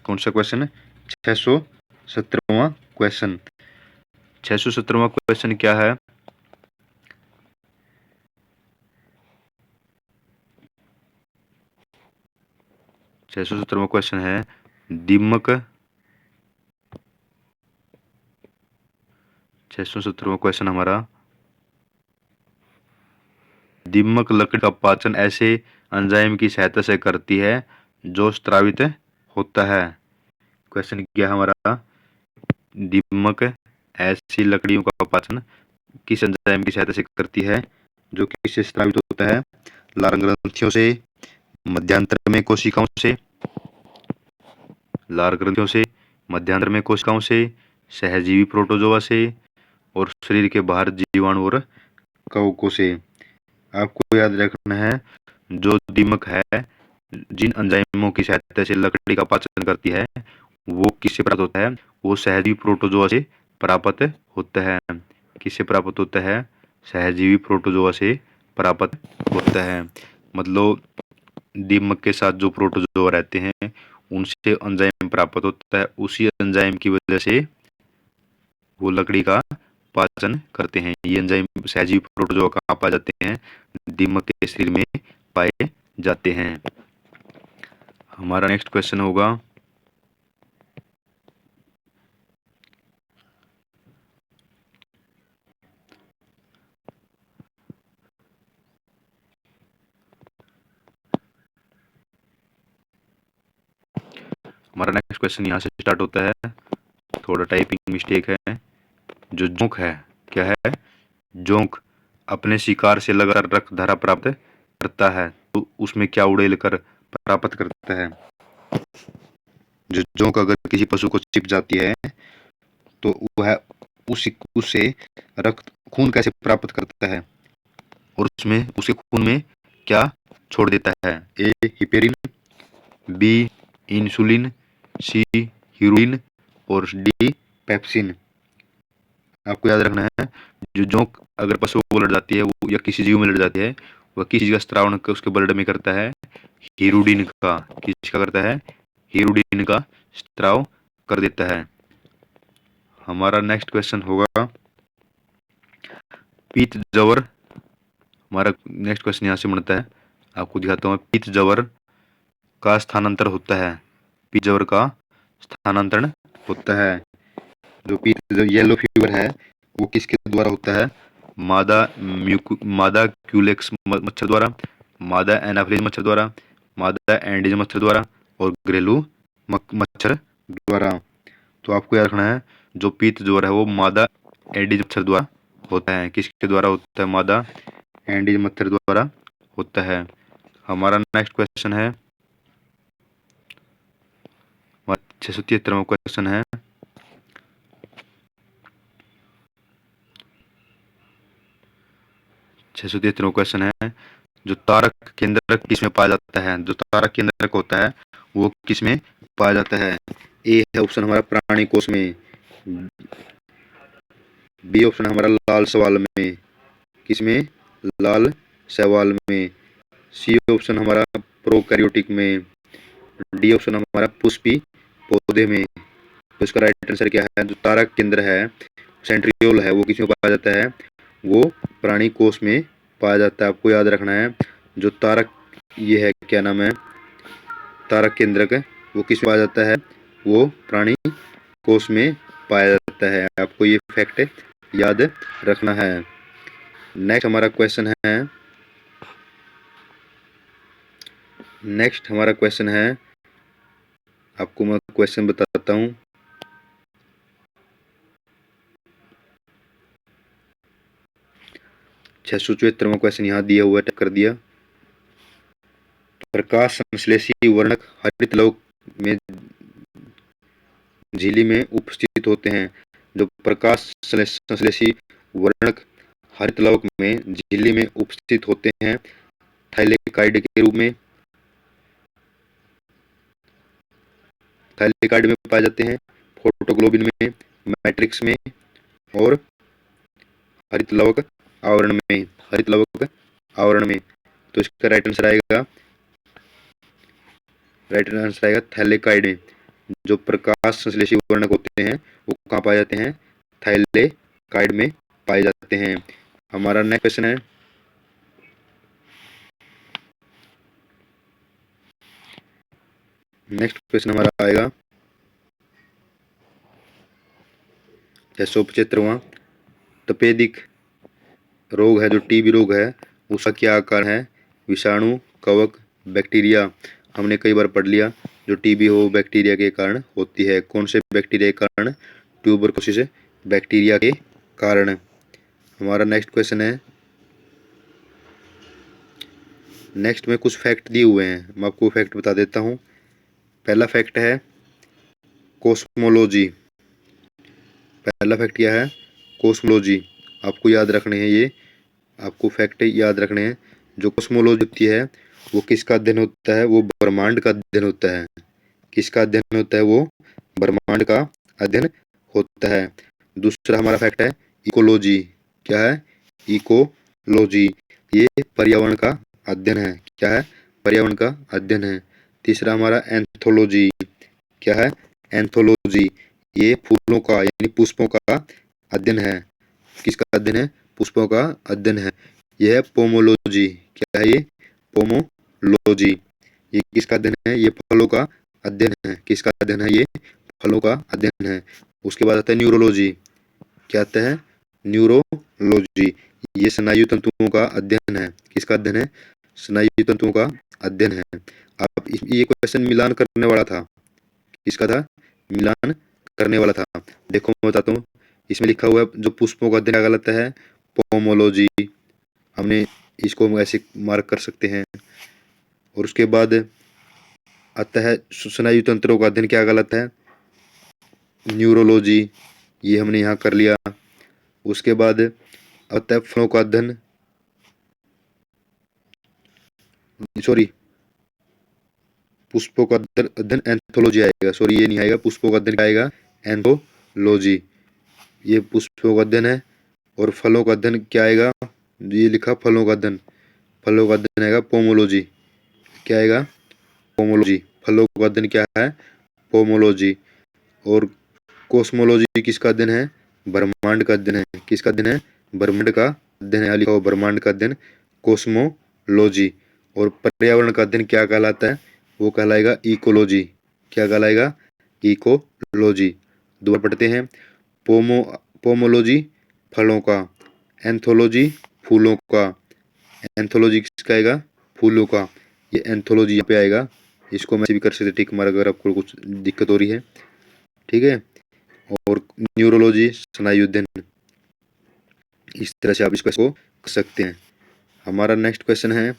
कौन सा क्वेश्चन है? 617वां क्वेश्चन। 617वां क्वेश्चन क्या है? 617वां क्वेश्चन है दीमक। 617वां क्वेश्चन हमारा दीमक लकड़ी का पाचन ऐसे एंजाइम की सहायता से करती है जो स्रावित होता है। क्वेश्चन क्या है हमारा? दीमक ऐसी लकड़ियों का पाचन किस एंजाइम की सहायता से करती है जो किससे स्रावित होता है? लार ग्रंथियों से, मध्यांतर में कोशिकाओं से, लार ग्रंथियों से, मध्यांतर में कोशिकाओं से, सहजीवी प्रोटोजोआ से और शरीर के बाहर जीवाणु और कवकों से। आपको याद रखना है जो दीमक है जिन एंजाइमों की सहायता से लकड़ी का पाचन करती है वो किससे प्राप्त होता है? वो सहजीवी प्रोटोजोआ से प्राप्त होता है। किससे प्राप्त होता है? सहजीवी प्रोटोजोआ से प्राप्त होता है। मतलब दीमक के साथ जो प्रोटोजोआ रहते हैं उनसे एंजाइम प्राप्त होता है, उसी एंजाइम की वजह से वो लकड़ी का पाचन करते हैं। ये एंजाइम सहजीवी प्रोटोजोआ कहाँ पाए जाते हैं? दीमक के शरीर में पाए जाते हैं। हमारा नेक्स्ट क्वेश्चन होगा हमारा नेक्स्ट क्वेश्चन यहाँ से स्टार्ट होता है। थोड़ा टाइपिंग मिस्टेक है। जो जोंक है, क्या है? जोंक अपने शिकार से लगातार रक्त धारा प्राप्त करता है तो उसमें क्या उड़ेल कर प्राप्त करता है? जो जोंक अगर किसी पशु को चिप जाती है तो वह उससे रक्त खून कैसे प्राप्त करता है और उसमें उसके खून में क्या छोड़ देता है? ए हिपेरिन, बी इंसुलिन, सी हीरोइन और डी पेप्सिन। आपको याद रखना है जो जोंक अगर पशु को लड़ जाती है वो या किसी जीव में लड़ जाती है वह किस चीज का स्त्रावण उसके ब्लड में करता है? हीरोडिन का। किसका करता है? हीरोडिन का स्त्राव कर देता है। हमारा नेक्स्ट क्वेश्चन होगा पीत जवर। हमारा नेक्स्ट क्वेश्चन यहाँ से बनता है, आपको दिखाता हूँ। पीत जवर का स्थानांतर होता है। पीत जवर का स्थानांतरण होता है। जो येलो फीवर है वो किसके द्वारा होता है? मादा क्यूलेक्स मच्छर द्वारा, मादा एनाफ्लिज मच्छर द्वारा, मादा एंडीज मच्छर द्वारा और घरेलू मच्छर द्वारा। तो आपको याद रखना है जो पीत ज्वर है वो मादा एडीज मच्छर द्वारा होता है। किसके द्वारा होता है? मादा एंडीज मच्छर द्वारा होता है। हमारा नेक्स्ट क्वेश्चन है 673वां क्वेश्चन है 673वां क्वेश्चन है जो तारक केंद्रक किस में पाया जाता है? जो तारक केंद्रक होता है वो किस में पाया जाता है? ए है ऑप्शन हमारा प्राणी कोश में, बी ऑप्शन हमारा लाल सवाल में, किसमें? लाल शैवाल में, सी ऑप्शन हमारा प्रोकैरियोटिक में, डी ऑप्शन हमारा पुष्पी पौधे में। तो इसका राइट आंसर क्या है? जो तारक केंद्र है सेंट्रियोल है वो किसमें पाया जाता है? वो प्राणी कोश में पाया जाता है। आपको याद रखना है जो तारक ये है क्या नाम है तारक केंद्रक वो किस में पाया जाता है? वो प्राणी कोश में पाया जाता है। आपको ये फैक्ट याद रखना है। नेक्स्ट हमारा क्वेश्चन है आपको मैं क्वेश्चन बताता हूँ। छह सौ चौहत्तरवां क्वेश्चन यहाँ दिया हुआ है, कर दिया। प्रकाश संश्लेषी वर्णक हरित लौह में झिल्ली में उपस्थित होते हैं। जो प्रकाश संश्लेषी वर्णक हरित लवक में झिल्ली में उपस्थित होते हैं थाइलेकाइड के रूप में पाए जाते हैं, फोटोग्लोबिन में, मैट्रिक्स में और हरित लवक आवरण में। तो इसका राइट आंसर आएगा थैलेकाइड में। जो प्रकाश संश्लेषी वर्णक होते हैं वो कहाँ पाए जाते हैं? थैलेकाइड में पाए जाते हैं। हमारा नेक्स्ट क्वेश्चन है, हमारा आएगा 675वां। तपेदिक रोग है जो टीबी रोग है, उसका क्या आकार है? विषाणु, कवक, बैक्टीरिया। हमने कई बार पढ़ लिया। जो टीबी हो बैक्टीरिया के कारण होती है। कौन से बैक्टीरिया के कारण? ट्यूबरकुलोसिस बैक्टीरिया के कारण। हमारा नेक्स्ट क्वेश्चन है, नेक्स्ट में कुछ फैक्ट दिए हुए हैं, मैं आपको फैक्ट बता देता हूँ। पहला फैक्ट है कोस्मोलॉजी। पहला फैक्ट क्या है? कोस्मोलॉजी। आपको याद रखने हैं, ये आपको फैक्ट याद रखने हैं। जो कोस्मोलॉजी होती है वो किसका अध्ययन होता है? वो ब्रह्मांड का अध्ययन होता है। किसका अध्ययन होता है? वो ब्रह्मांड का अध्ययन होता है। दूसरा हमारा फैक्ट है इकोलॉजी। क्या है? इकोलॉजी, ये पर्यावरण का अध्ययन है। क्या है? पर्यावरण का अध्ययन है। तीसरा हमारा एंथोलॉजी। क्या है? एंथोलॉजी, ये फूलों का यानी पुष्पों का अध्ययन है। किसका अध्ययन है? पुष्पों का अध्ययन है। यह है पोमोलॉजी। क्या है? ये पोमोलॉजी, ये किसका अध्ययन है? ये फलों का अध्ययन है। किसका अध्ययन है? ये फलों का अध्ययन है। उसके बाद आता है न्यूरोलॉजी। क्या आता है? न्यूरोलॉजी, ये स्नायु तंतुओं का अध्ययन है। किसका अध्ययन है? स्नायु तंतुओं का अध्ययन है। अब ये क्वेश्चन मिलान करने वाला था। किसका था? मिलान करने वाला था। देखो मैं बताता हूँ, इसमें लिखा हुआ है जो पुष्पों का अध्ययन गलत है, पोमोलॉजी। हमने इसको ऐसे मार्क कर सकते हैं। और उसके बाद आता है स्नायु तंत्रों का अध्ययन, क्या गलत है? न्यूरोलॉजी, ये हमने यहाँ कर लिया। उसके बाद आता है फलों का अध्ययन, सॉरी पुष्पों का अध्ययन एंथोलॉजी आएगा। सॉरी ये नहीं आएगा, पुष्पों का अध्ययन आएगा एंथोलॉजी, ये पुष्पों का अध्ययन है। और फलों का अध्ययन क्या आएगा? ये लिखा फलों का अध्ययन, फलों का अध्ययन आएगा पोमोलॉजी। क्या आएगा? पोमोलॉजी। फलों का अध्ययन क्या है? पोमोलॉजी। और कोस्मोलॉजी किसका अध्ययन है? ब्रह्मांड का अध्ययन है। किसका अध्ययन है? ब्रह्मांड का अध्ययन है। लिखा हो ब्रह्मांड का अध्ययन, कोस्मोलॉजी। और पर्यावरण का अध्ययन क्या कहलाता है? वो कहलाएगा इकोलॉजी। क्या कहलाएगा? इकोलॉजी। दोबारा पढ़ते हैं। पोमोलॉजी फलों का, एंथोलॉजी फूलों का। एंथोलॉजी किसका आएगा? फूलों का। ये एंथोलॉजी यहाँ पे आएगा। इसको मैं भी कर सकते टिक मार अगर आपको कुछ दिक्कत हो रही है। ठीक है। और न्यूरोलॉजी स्नायु अध्ययन। इस तरह से आप इसको कर सकते हैं। हमारा नेक्स्ट क्वेश्चन है,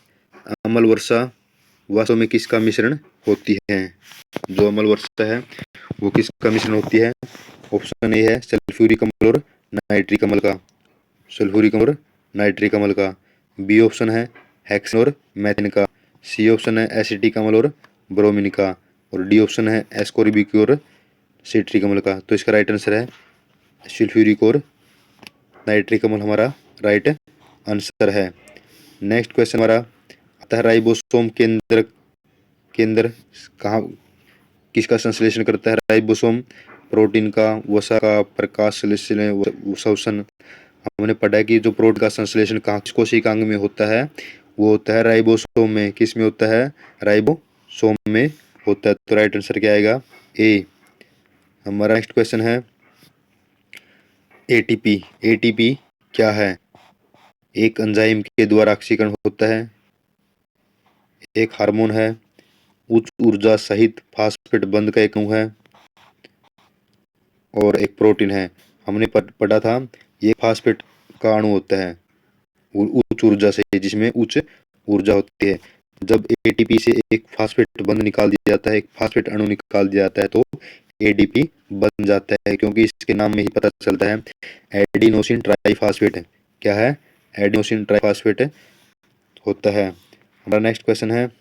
अम्ल वर्षा वास्तव में किसका मिश्रण होती है? जो अम्ल वर्षा है वो किसका मिश्रण होती है? ऑप्शन ए है सल्फ्यूरिक अम्ल और नाइट्रिक अम्ल का। सल्फ्यूरिक अम्ल और नाइट्रिक अम्ल का। बी ऑप्शन है हेक्सेन और मैथिन का। सी ऑप्शन है एसिटिक अम्ल और ब्रोमीन का। और डी ऑप्शन है एस्कोरिबिक और सिट्रिक अम्ल का। तो इसका राइट आंसर है सल्फ्यूरिक और नाइट्रिक अम्ल हमारा राइट आंसर है। नेक्स्ट क्वेश्चन हमारा आता है राइबोसोम केंद्र कहाँ किसका संश्लेषण करता है? राइबोसोम प्रोटीन का, वसा का, प्रकाश संश्लेषण। हमने पढ़ा है कि जो प्रोटीन का संश्लेषण कहाँ कोशिकांग में होता है, वो होता है राइबोसोम में। किस में होता है? राइबोसोम में होता है। तो राइट आंसर क्या आएगा? ए। हमारा नेक्स्ट क्वेश्चन है एटीपी। एटीपी क्या है? एक एंजाइम के द्वारा ऑक्सीकरण होता है, एक हार्मोन है, उच्च ऊर्जा सहित फास्फेट बंध का एक अणु है, और एक प्रोटीन है। हमने पढ़ा था ये फास्फेट का अणु होता है उच्च ऊर्जा से, जिसमें उच्च ऊर्जा होती है। जब एटीपी से एक फास्फेट बंध निकाल दिया जाता है, एक फास्फेट अणु निकाल दिया जाता है, तो एडीपी बन जाता है, क्योंकि इसके नाम में ही पता चलता है एडिनोसिन ट्राइफॉस्फेट क्या है, एडिनोसिन ट्राइफॉस्फेट होता है। हमारा नेक्स्ट क्वेश्चन है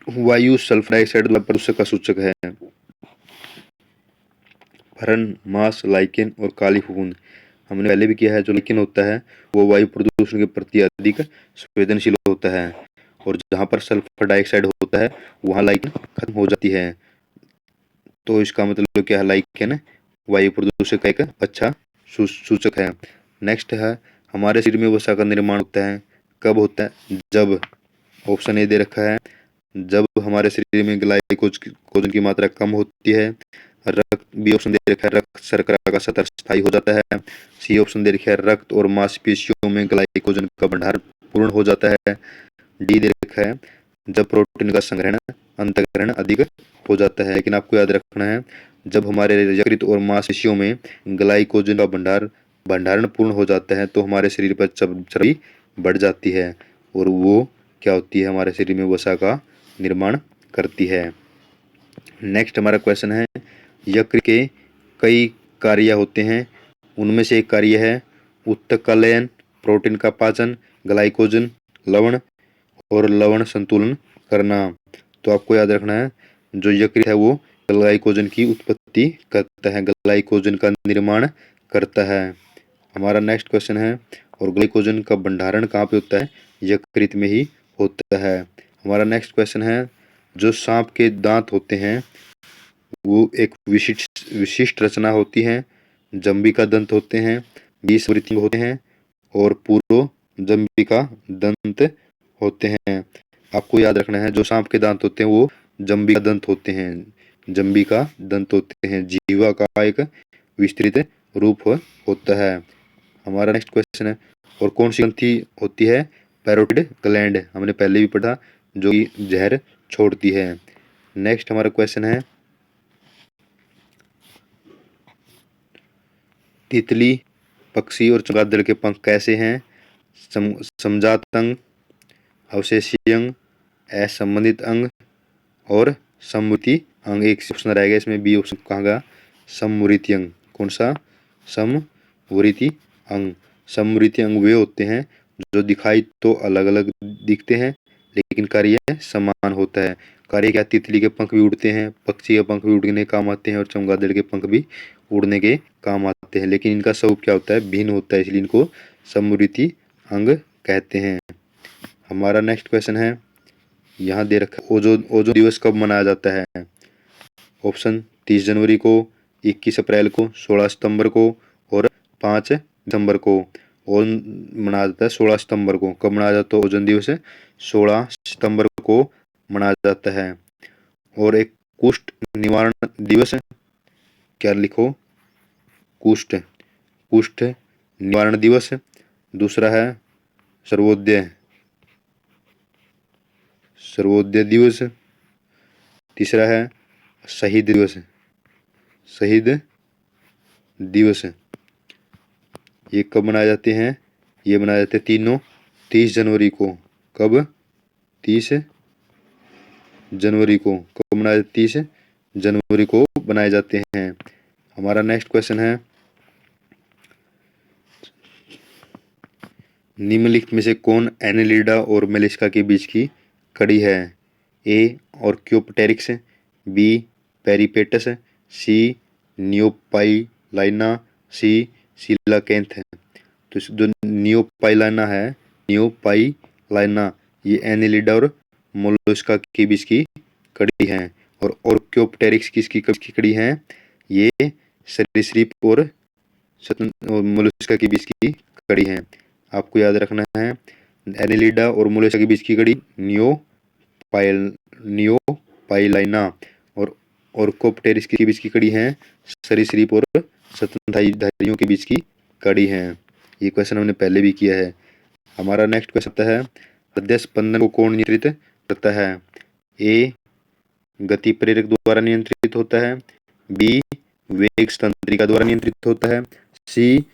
वायु सल्फर डाइऑक्साइड प्रदूषक का सूचक है। फरन, मास, लाइकेन और काली फफूंद। हमने पहले भी किया है। जो लाइकेन होता है वो वायु प्रदूषण के प्रति अधिक संवेदनशील होता है, और जहाँ पर सल्फर डाइऑक्साइड होता है वहाँ लाइकेन खत्म हो जाती है। तो इसका मतलब क्या है, लाइकेन वायु प्रदूषक का एक अच्छा सूचक है। नेक्स्ट है हमारे शरीर में वसा का निर्माण होता है, कब होता है, जब, ऑप्शन ए दे रखा है, जब हमारे शरीर में ग्लाइकोजन की मात्रा कम होती है। रक्त बी ऑप्शन दे रखा है, रक्त शर्करा का स्तर स्थायी हो जाता है। सी ऑप्शन दे रखा है, रक्त और मांसपेशियों में ग्लाइकोजन का भंडार पूर्ण हो जाता है। डी दे रखा है, जब प्रोटीन का संग्रहण अंतःकरण अधिक हो जाता है। लेकिन आपको याद रखना है, जब हमारे यकृत और मांसपेशियों में ग्लाइकोजन का भंडारण पूर्ण हो जाता है तो हमारे शरीर पर चर्बी बढ़ जाती है, और वो क्या होती है, हमारे शरीर में वसा का निर्माण करती है। नेक्स्ट हमारा क्वेश्चन है, यकृत के कई कार्य होते हैं, उनमें से एक कार्य है उत्तकलयन, प्रोटीन का पाचन, ग्लाइकोजन लवण और लवण संतुलन करना। तो आपको याद रखना है, जो यकृत है वो ग्लाइकोजन की उत्पत्ति करता है, ग्लाइकोजन का निर्माण करता है। हमारा नेक्स्ट क्वेश्चन है, और ग्लाइकोजन का भंडारण कहाँ पे होता है, यकृत में ही होता है। हमारा नेक्स्ट क्वेश्चन है, जो सांप के दांत होते हैं वो एक विशिष्ट रचना होती है, जंबिका दंत होते हैं, 20 वृत्तिंग होते हैं और पूर्व जंबिका दंत होते हैं। आपको याद रखना है, जो सांप के दांत होते हैं वो जंबिका दंत होते हैं, जंबिका दंत होते हैं, जीवा का एक विस्तृत रूप होता है। हमारा नेक्स्ट क्वेश्चन है, और कौन सी ग्रंथि होती है, पैरोटिड ग्लैंड, हमने पहले भी पढ़ा, जो कि जहर छोड़ती है। नेक्स्ट हमारा क्वेश्चन है, तितली, पक्षी और चमगादड़ के पंख कैसे हैं, समजात अंग, अवशेषीय अंग, असंबंधित अंग और समृति अंग। एक ऑप्शन रहेगा इसमें, बी ऑप्शन कहाँ का, समृति अंग। कौन सा, समृति अंग। समृति अंग वे होते हैं जो दिखाई तो अलग अलग दिखते हैं लेकिन कार्य समान होता है। कार्य क्या, तितली के पंख भी उड़ते हैं, पक्षी के पंख भी उड़ने के काम आते हैं और चमगादड़ के पंख भी उड़ने के काम आते हैं, लेकिन इनका स्वरूप क्या होता है, भिन्न होता है, इसलिए इनको समृति अंग कहते हैं। हमारा नेक्स्ट क्वेश्चन है, यहाँ दे रखा, ओजोन दिवस कब मनाया जाता है, ऑप्शन 30 जनवरी को, 21 अप्रैल को, 16 सितंबर को और 5 दिसंबर को। और मनाया जाता है 16 सितंबर को। कब मनाया जाता है ओजोन दिवस, 16 सितंबर को मनाया जाता है। और एक कुष्ठ निवारण दिवस, क्या लिखो, कुष्ठ निवारण दिवस। दूसरा है सर्वोदय दिवस। तीसरा है शहीद दिवस। ये कब मनाए जाते हैं, ये मनाए जाते हैं तीनों 30 जनवरी को। कब, 30 जनवरी को। कब मनाए जाते, 30 जनवरी को बनाए जाते हैं। हमारा नेक्स्ट क्वेश्चन है, निम्नलिखित में से कौन एनेलिडा और मेलिस्का के बीच की कड़ी है, ए ऑर्क्योप्टेरिक्स, बी पेरिपेटस, सी नियोपाइलाइना, सी सीलाकेंथ है। तो जो नियोपाइलाइना ये एनेलिडा और मोलस्का के बीच की कड़ी है, और ऑर्क्योप्टेरिक्स किसकी कड़ी है, ये सरीसृप और मोलस्का के बीच की कड़ी है। आपको याद रखना है, एनेलिडा और मोलस्का के बीच की कड़ी नियोपाइलाइना, और ऑर्क्योप्टेरिक्स के बीच की कड़ी है सरीसृप और स्तनधारियों के बीच की कड़ी है। ये क्वेश्चन हमने पहले भी किया है। हमारा नेक्स्ट क्वेश्चन आता है, हृदय स्पंदन को कौन नियंत्रित करता है, ए गति प्रेरक द्वारा नियंत्रित होता है, बी वेग तंत्रिका द्वारा नियंत्रित होता है, सी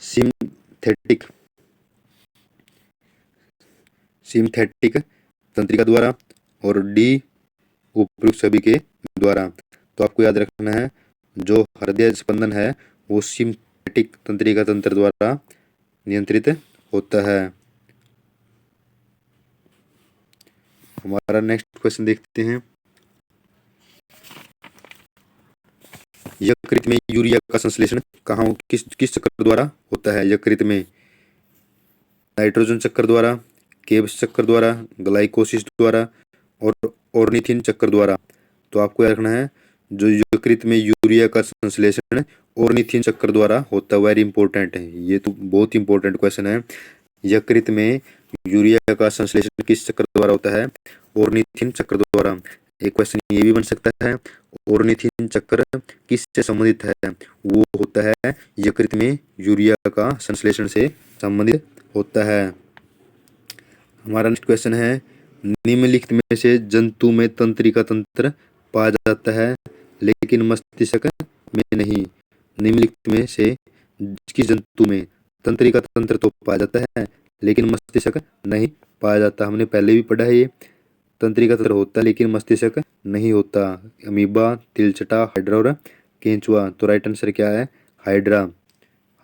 सिंथेटिक तंत्रिका द्वारा, और डी उपयुक्त सभी के द्वारा। तो आपको याद रखना है जो हृदय स्पंदन है वो सिम्पैथिक तंत्रिका तंत्र द्वारा नियंत्रित होता है। हमारा नेक्स्ट क्वेश्चन देखते हैं। यकृत में यूरिया का संश्लेषण कहाँ किस किस चक्र द्वारा होता है? यकृत में नाइट्रोजन चक्र द्वारा, केब्स चक्र द्वारा, ग्लाइकोसिस द्वारा और ऑर्निथिन चक्र द्वारा। तो आपको याद रखना है जो यकृत में यूरिया का संश्लेषण ऑर्निथिन चक्र द्वारा होता है। वेरी इंपॉर्टेंट है, ये तो बहुत इंपॉर्टेंट क्वेश्चन है। यकृत में यूरिया का संश्लेषण किस चक्र द्वारा होता है? ऑर्निथिन चक्र द्वारा। एक क्वेश्चन ये भी बन सकता है ऑर्निथिन चक्र किससे संबंधित है? वो होता है यकृत में यूरिया का संश्लेषण से संबंधित होता है। हमारा नेक्स्ट क्वेश्चन है निम्नलिखित में से जंतु में तंत्रिका तंत्र पाया जाता है लेकिन मस्तिष्क में नहीं। निम्नलिखित में से किस जंतु में तंत्रिका तंत्र तो पाया जाता है लेकिन मस्तिष्क नहीं पाया जाता? हमने पहले भी पढ़ा है ये तंत्रिका तंत्र होता है लेकिन मस्तिष्क नहीं होता। अमीबा, तिलचटा, हाइड्रा और केंचुआ। तो राइट आंसर क्या है? हाइड्रा।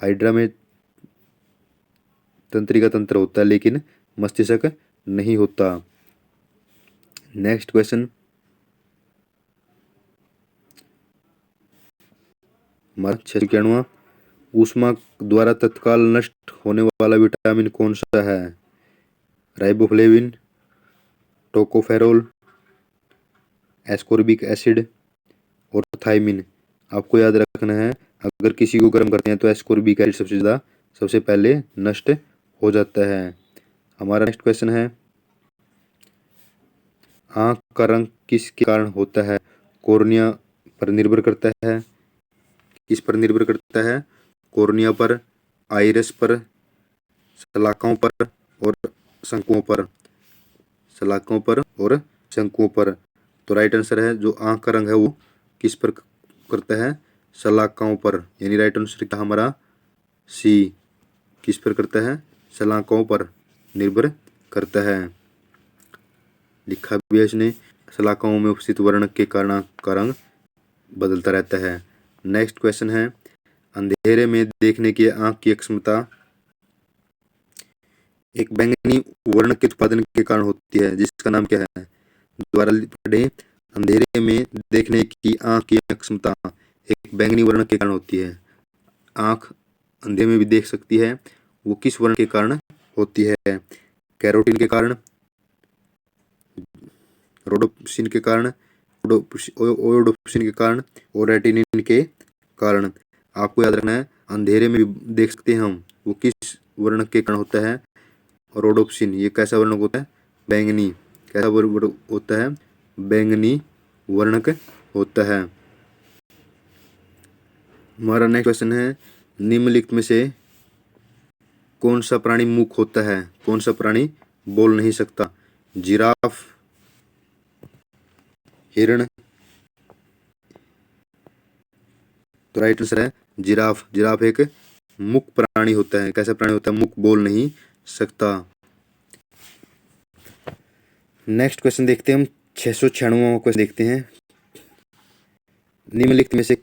हाइड्रा में तंत्रिका तंत्र होता है लेकिन मस्तिष्क नहीं होता। नेक्स्ट क्वेश्चन हमारा 96वां ऊष्मा द्वारा तत्काल नष्ट होने वाला विटामिन कौन सा है? राइबोफ्लेविन, टोकोफेरोल, एस्कोर्बिक एसिड और थायमिन। आपको याद रखना है अगर किसी को गर्म करते हैं तो एस्कोर्बिक एसिड सबसे पहले नष्ट हो जाता है। हमारा नेक्स्ट क्वेश्चन है आंख का रंग किसके कारण होता है? कॉर्निया पर निर्भर करता है। किस पर निर्भर करता है? कॉर्निया पर, आइरिस पर, शलाकाओं पर और शंकुओं पर। शलाकाओं पर और शंकुओं पर। तो राइट आंसर है जो आंख का रंग है वो किस पर करता है? शलाकाओं पर। यानी राइट आंसर क्या हमारा? सी। किस पर करता है? शलाकाओं पर निर्भर करता है। लिखा भी है इसने शलाकाओं में उपस्थित वर्ण के कारण आंख का रंग बदलता रहता है। नेक्स्ट क्वेश्चन है अंधेरे में देखने की आंख की अक्षमता एक बैंगनी वर्ण के उत्पादन के कारण होती है जिसका नाम क्या है? द्वारा पढ़े अंधेरे में देखने की आंख की अक्षमता एक बैंगनी वर्ण के कारण होती है। आंख अंधेरे में भी देख सकती है, वो किस वर्ण के कारण होती है? कैरोटीन के कारण, रोडोप्सिन के कारण, ओयोडोप्सिन के कारण और रेटिनिन के कारण। आपको याद रखना है अंधेरे में भी देख सकते हैं हम, वो किस वर्ण के कारण होता है? रोडोप्सिन। ये कैसा वर्णक होता है? बैंगनी। कैसा वर्ण होता है? बैंगनी वर्णक होता है। हमारा नेक्स्ट क्वेश्चन है निम्नलिखित में से कौन सा प्राणी मूक होता है? कौन सा प्राणी बोल नहीं सकता? जिराफ, हिरण। तो राइट आंसर है जिराफ। जिराफ एक मूक प्राणी होता है। कैसा प्राणी होता है? मूक, बोल नहीं सकता। नेक्स्ट क्वेश्चन देखते हैं हम 696वां क्वेश्चन देखते हैं निम्नलिखित में से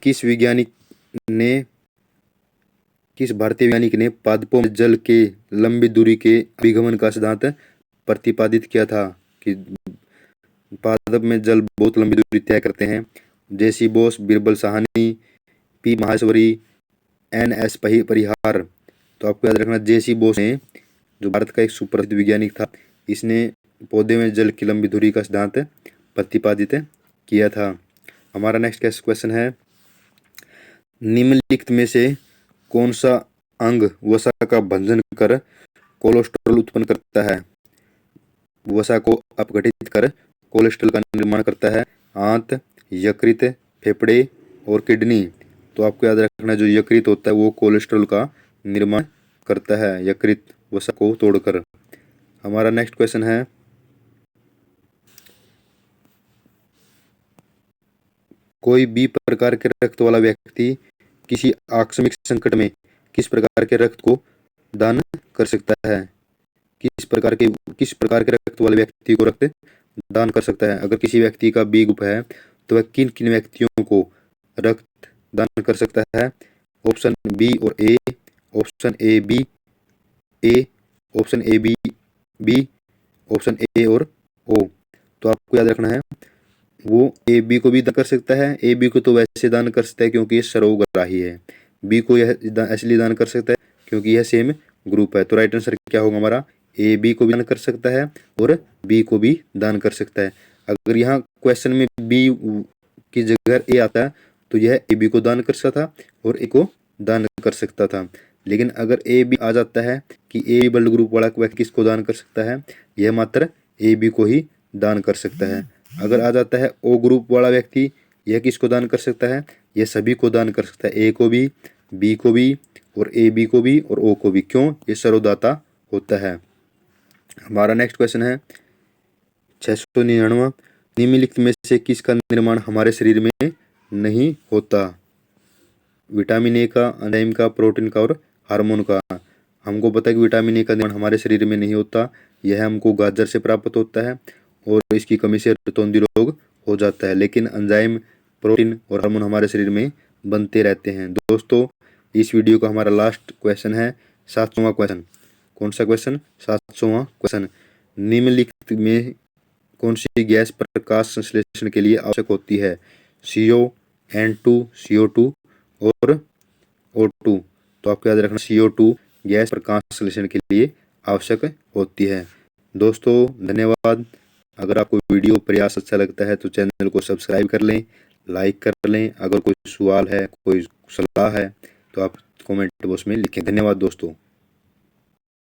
किस भारतीय वैज्ञानिक ने पादपों में जल के लंबी दूरी के अभिगमन का सिद्धांत प्रतिपादित किया था? कि पादप में जल बहुत लंबी दूरी तय करते हैं। जेसी बोस, बिरबल साहनी, पी माहेश्वरी, एन.एस. परिहार। तो आपको याद रखना जेसी बोस ने, जो भारत का एक सुप्रसिद्ध वैज्ञानिक था, इसने पौधे में जल की लंबी दूरी का सिद्धांत प्रतिपादित किया था। हमारा नेक्स्ट क्वेश्चन है निम्नलिखित में से कौन सा अंग वसा का भंजन कर कोलेस्ट्रॉल उत्पन्न करता है? वसा को अपघटित कर कोलेस्ट्रॉल का निर्माण करता है। आंत, यकृत, फेफड़े और किडनी। तो आपको याद रखना जो यकृत होता है वो कोलेस्ट्रॉल का निर्माण करता है, यकृत वसा को तोड़कर। हमारा नेक्स्ट क्वेश्चन है कोई भी प्रकार के रक्त वाला व्यक्ति किसी आकस्मिक संकट में किस प्रकार के रक्त को दान कर सकता है? किस प्रकार के रक्त वाले व्यक्ति को रक्त दान कर सकता है? अगर किसी व्यक्ति का बी ग्रुप है तो वह किन किन व्यक्तियों को रक्त दान कर सकता है? ऑप्शन बी और A, option A, option A B, option A और ओ। तो आपको याद रखना है वो ए बी को भी दान कर सकता है। ए बी को तो वैसे दान कर सकता है क्योंकि ये सरोगराही है। बी को यह इसलिए दान कर सकता है क्योंकि यह सेम ग्रुप है। तो राइट आंसर क्या होगा हमारा? ए बी को भी दान कर सकता है और बी को भी दान कर सकता है। अगर यहाँ क्वेश्चन में बी की जगह ए आता है तो यह ए बी को दान कर सकता था और ए को दान कर सकता था। लेकिन अगर ए बी आ जाता है कि ए बी ब्लड ग्रुप वाला व्यक्ति किसको दान कर सकता है? यह मात्र ए बी को ही दान कर सकता है। अगर आ जाता है ओ ग्रुप वाला व्यक्ति, यह किसको दान कर सकता है? यह सभी को दान कर सकता है, ए को भी, बी को भी और ए बी को भी और ओ को भी। क्यों? ये सर्वदाता होता है। हमारा नेक्स्ट क्वेश्चन है 699। निम्नलिखित में से किसका निर्माण हमारे शरीर में नहीं होता? विटामिन ए का, एंजाइम का, प्रोटीन का और हार्मोन का। हमको पता है कि विटामिन ए का निर्माण हमारे शरीर में नहीं होता, यह हमको गाजर से प्राप्त होता है और इसकी कमी से रतौंधी रोग हो जाता है। लेकिन एंजाइम, प्रोटीन और हार्मोन हमारे शरीर में बनते रहते हैं। दोस्तों, इस वीडियो का हमारा लास्ट क्वेश्चन है 7वां क्वेश्चन। कौन सा क्वेश्चन? 7वां क्वेश्चन। निम्नलिखित में कौन सी गैस प्रकाश संश्लेषण के लिए आवश्यक होती है? CO, N2, CO2 और O2। तो आपको याद रखना CO2 गैस प्रकाश संश्लेषण के लिए आवश्यक होती है। दोस्तों धन्यवाद। अगर आपको वीडियो प्रयास अच्छा लगता है तो चैनल को सब्सक्राइब कर लें, लाइक कर लें। अगर कोई सवाल है, कोई सलाह है तो आप कमेंट बॉक्स में लिखें। धन्यवाद दोस्तों।